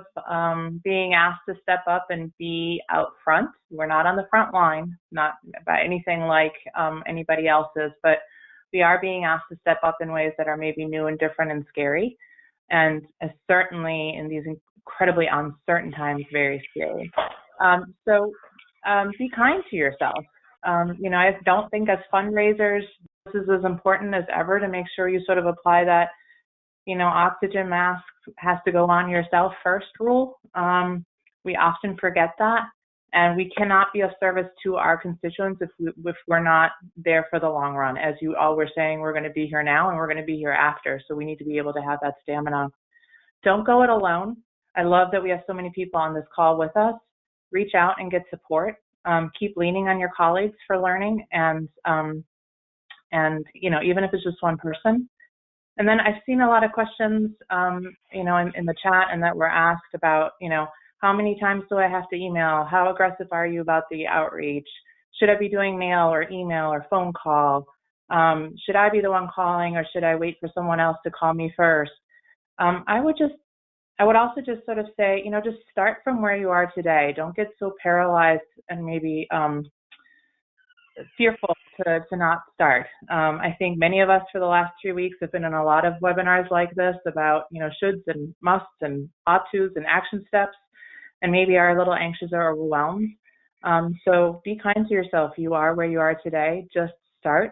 being asked to step up and be out front. We're not on the front line, not by anything like anybody else's, but we are being asked to step up in ways that are maybe new and different and scary. And certainly in these incredibly uncertain times, very scary. So be kind to yourself. I don't think as fundraisers, this is as important as ever to make sure you sort of apply that, oxygen mask has to go on yourself first rule. We often forget that, and we cannot be of service to our constituents if we're not there for the long run. As you all were saying, we're going to be here now and we're going to be here after, so we need to be able to have that stamina. Don't go it alone. I love that we have so many people on this call with us. Reach out and get support. Keep leaning on your colleagues for learning, and even if it's just one person, And then I've seen a lot of questions, in the chat and that were asked about, how many times do I have to email? How aggressive are you about the outreach? Should I be doing mail or email or phone call? Should I be the one calling, or should I wait for someone else to call me first? I would also just sort of say, just start from where you are today. Don't get so paralyzed and maybe fearful to not start. I think many of us for the last 3 weeks have been in a lot of webinars like this about, shoulds and musts and ought tos and action steps, and maybe are a little anxious or overwhelmed. So be kind to yourself. You are where you are today. Just start.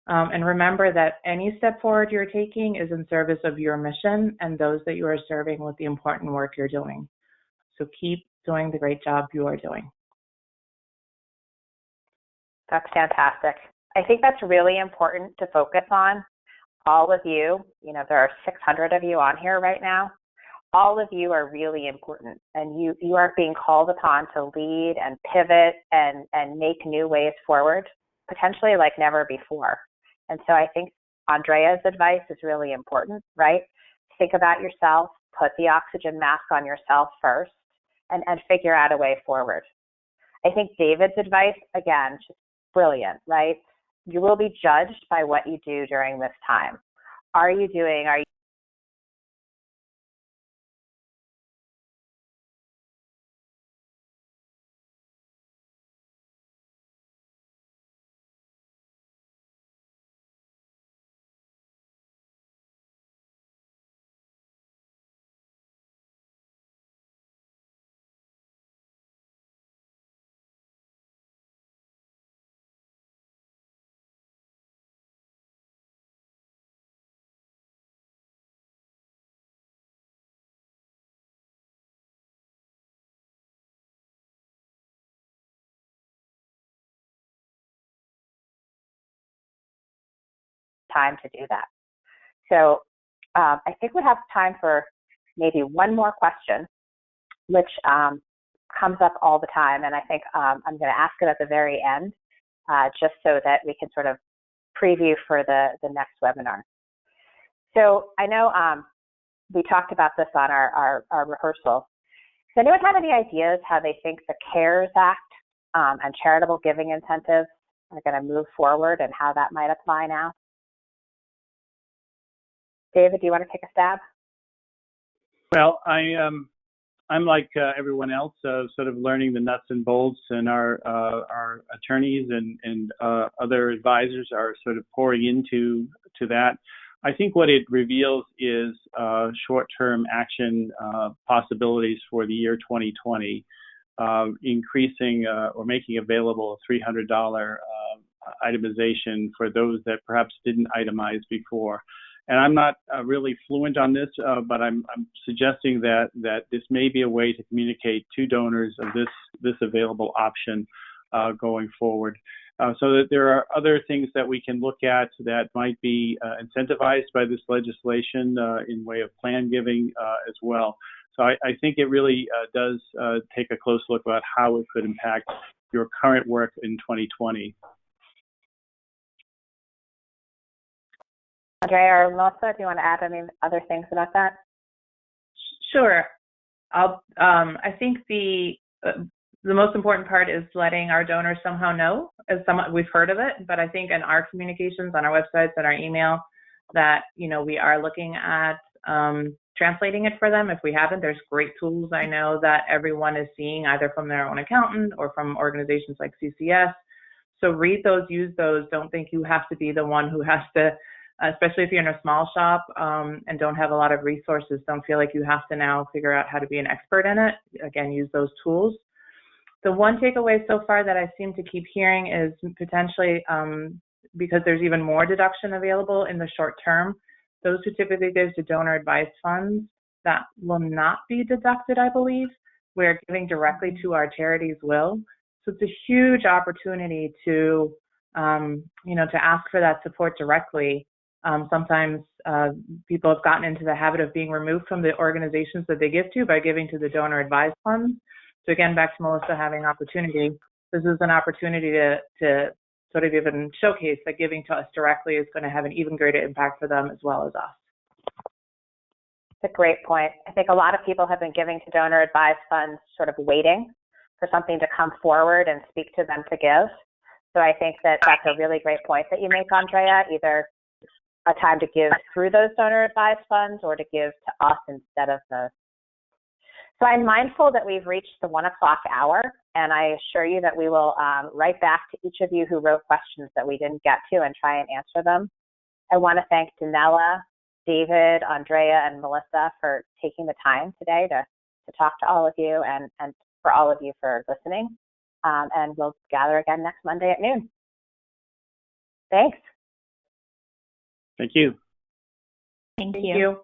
And remember that any step forward you're taking is in service of your mission and those that you are serving with the important work you're doing. So keep doing the great job you are doing. That's fantastic. I think that's really important to focus on. All of you, there are 600 of you on here right now. All of you are really important, and you are being called upon to lead and pivot and make new ways forward, potentially like never before. And so I think Andrea's advice is really important, right? Think about yourself, put the oxygen mask on yourself first, and figure out a way forward. I think David's advice, again, just brilliant, right? You will be judged by what you do during this time. Are you time to do that? So I think we have time for maybe one more question, which comes up all the time, and I think I'm going to ask it at the very end, just so that we can sort of preview for the next webinar. So I know we talked about this on our rehearsal. Does anyone have any ideas how they think the CARES Act and charitable giving incentives are going to move forward and how that might apply now? David, do you want to take a stab? Well, I'm like everyone else, sort of learning the nuts and bolts, and our attorneys and other advisors are sort of pouring into that. I think what it reveals is short-term action possibilities for the year 2020, increasing or making available a $300 itemization for those that perhaps didn't itemize before. And I'm not really fluent on this, but I'm suggesting that this may be a way to communicate to donors of this available option going forward. So that there are other things that we can look at that might be incentivized by this legislation in way of plan giving as well. So I think it really does take a close look at how it could impact your current work in 2020. Andrea or Melissa, do you want to add any other things about that? Sure. I think the most important part is letting our donors somehow know. We've heard of it, but I think in our communications, on our websites, and our email, that we are looking at translating it for them. If we haven't, there's great tools I know that everyone is seeing, either from their own accountant or from organizations like CCS. So read those, use those. Don't think you have to be the one who has to. Especially if you're in a small shop and don't have a lot of resources, don't feel like you have to now figure out how to be an expert in it. Again, use those tools. The one takeaway so far that I seem to keep hearing is potentially, because there's even more deduction available in the short term, those who typically give to donor advised funds, that will not be deducted, I believe, where giving directly to our charities will. So it's a huge opportunity to, to ask for that support directly. Sometimes people have gotten into the habit of being removed from the organizations that they give to by giving to the donor advised funds. So again, back to Melissa having opportunity, this is an opportunity to sort of even showcase that giving to us directly is going to have an even greater impact for them as well as us. It's a great point. I think a lot of people have been giving to donor-advised funds sort of waiting for something to come forward and speak to them to give. So I think that that's a really great point that you make, Andrea, either a time to give through those donor-advised funds or to give to us instead of those. So I'm mindful that we've reached the 1 o'clock hour, and I assure you that we will write back to each of you who wrote questions that we didn't get to and try and answer them. I want to thank Denella, David, Andrea, and Melissa for taking the time today to talk to all of you and for all of you for listening. And we'll gather again next Monday at noon. Thanks. Thank you. Thank Thank you. you.